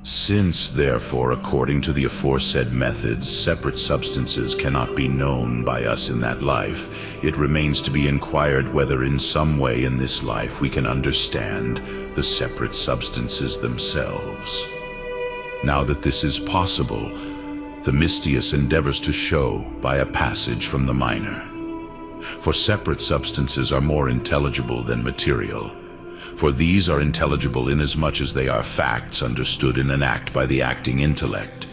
Since, therefore, according to the aforesaid methods, separate substances cannot be known by us in that life, it remains to be inquired whether in some way in this life we can understand the separate substances themselves. Now that this is possible, Themistius endeavors to show by a passage from the Minor. For separate substances are more intelligible than material. For these are intelligible inasmuch as they are facts understood in an act by the acting intellect.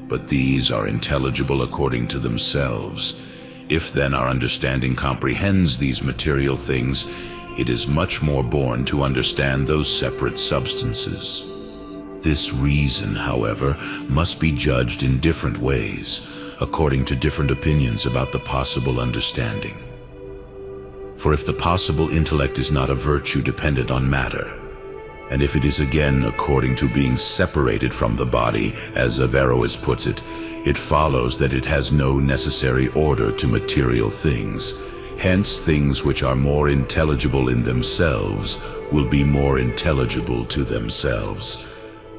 But these are intelligible according to themselves. If then our understanding comprehends these material things, it is much more born to understand those separate substances. This reason, however, must be judged in different ways, according to different opinions about the possible understanding. For if the possible intellect is not a virtue dependent on matter, and if it is again according to being separated from the body, as Averroes puts it, it follows that it has no necessary order to material things. Hence, things which are more intelligible in themselves will be more intelligible to themselves.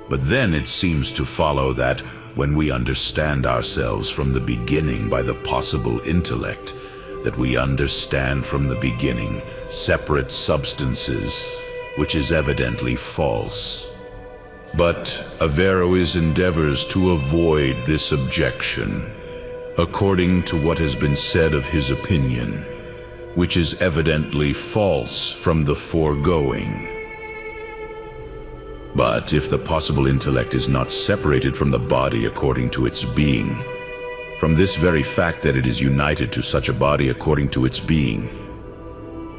But then it seems to follow that when we understand ourselves from the beginning by the possible intellect, that we understand from the beginning separate substances, which is evidently false. But Averroes endeavors to avoid this objection, according to what has been said of his opinion, which is evidently false from the foregoing. But if the possible intellect is not separated from the body according to its being, from this very fact that it is united to such a body according to its being,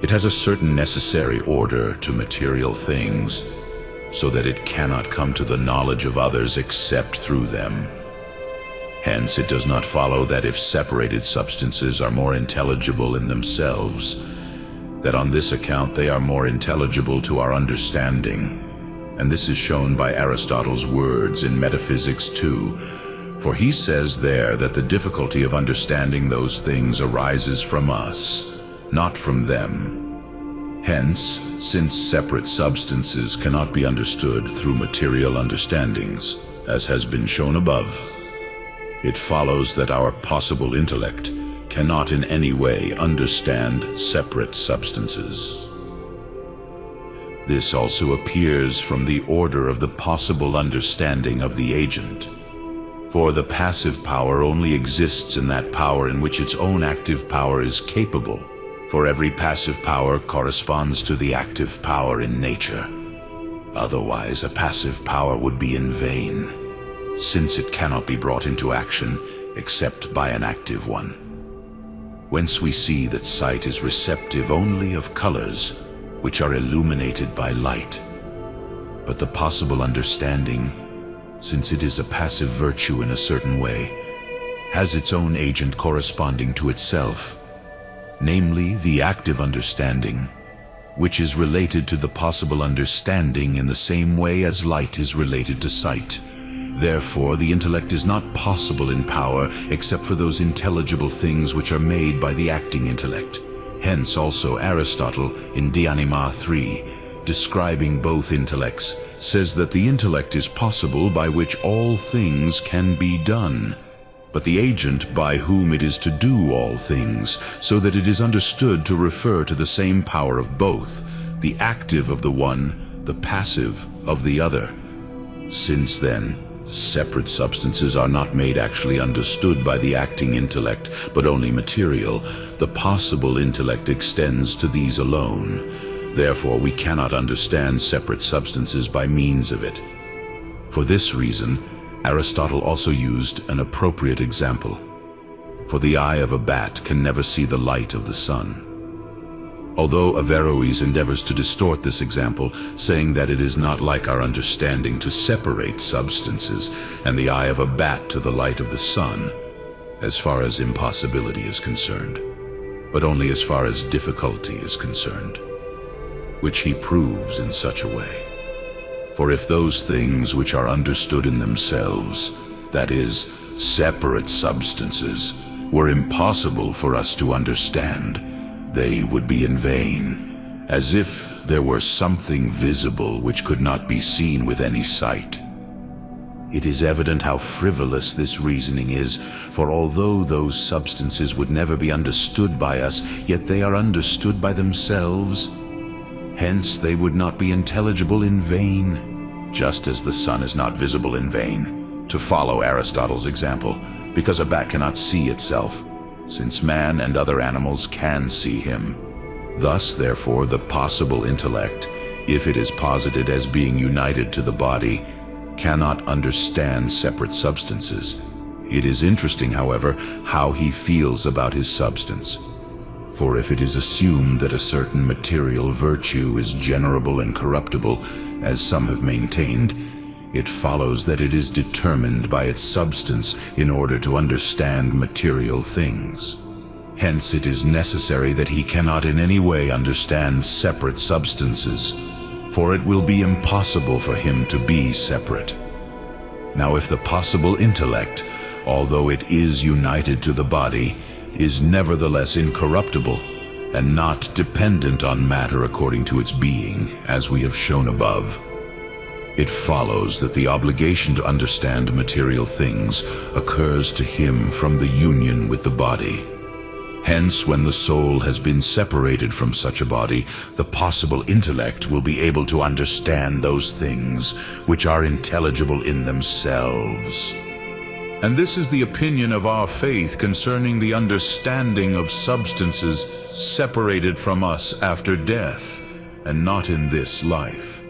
it has a certain necessary order to material things, so that it cannot come to the knowledge of others except through them. Hence it does not follow that if separated substances are more intelligible in themselves, that on this account they are more intelligible to our understanding. And this is shown by Aristotle's words in Metaphysics 2, for he says there that the difficulty of understanding those things arises from us, not from them. Hence, since separate substances cannot be understood through material understandings, as has been shown above, it follows that our possible intellect cannot in any way understand separate substances. This also appears from the order of the possible understanding of the agent. For the passive power only exists in that power in which its own active power is capable, for every passive power corresponds to the active power in nature. Otherwise, a passive power would be in vain, since it cannot be brought into action except by an active one. Whence we see that sight is receptive only of colors, which are illuminated by light. But the possible understanding, since it is a passive virtue in a certain way, has its own agent corresponding to itself, namely the active understanding, which is related to the possible understanding in the same way as light is related to sight. Therefore, the intellect is not possible in power except for those intelligible things which are made by the acting intellect. Hence also Aristotle in De Anima 3, describing both intellects, says that the intellect is possible by which all things can be done, but the agent by whom it is to do all things, so that it is understood to refer to the same power of both, the active of the one, the passive of the other. Since then, separate substances are not made actually understood by the acting intellect, but only material, the possible intellect extends to these alone. Therefore, we cannot understand separate substances by means of it. For this reason, Aristotle also used an appropriate example. For the eye of a bat can never see the light of the sun. Although Averroes endeavors to distort this example, saying that it is not like our understanding to separate substances and the eye of a bat to the light of the sun, as far as impossibility is concerned, but only as far as difficulty is concerned, which he proves in such a way. For if those things which are understood in themselves, that is, separate substances, were impossible for us to understand, they would be in vain, as if there were something visible which could not be seen with any sight. It is evident how frivolous this reasoning is, for although those substances would never be understood by us, yet they are understood by themselves. Hence they would not be intelligible in vain, just as the sun is not visible in vain, to follow Aristotle's example, because a bat cannot see itself, since man and other animals can see him. Thus, therefore, the possible intellect, if it is posited as being united to the body, cannot understand separate substances. It is interesting, however, how he feels about his substance. For if it is assumed that a certain material virtue is generable and corruptible, as some have maintained, it follows that it is determined by its substance in order to understand material things. Hence it is necessary that he cannot in any way understand separate substances, for it will be impossible for him to be separate. Now if the possible intellect, although it is united to the body, is nevertheless incorruptible, and not dependent on matter according to its being, as we have shown above, it follows that the obligation to understand material things occurs to him from the union with the body. Hence, when the soul has been separated from such a body, the possible intellect will be able to understand those things which are intelligible in themselves. And this is the opinion of our faith concerning the understanding of substances separated from us after death, and not in this life.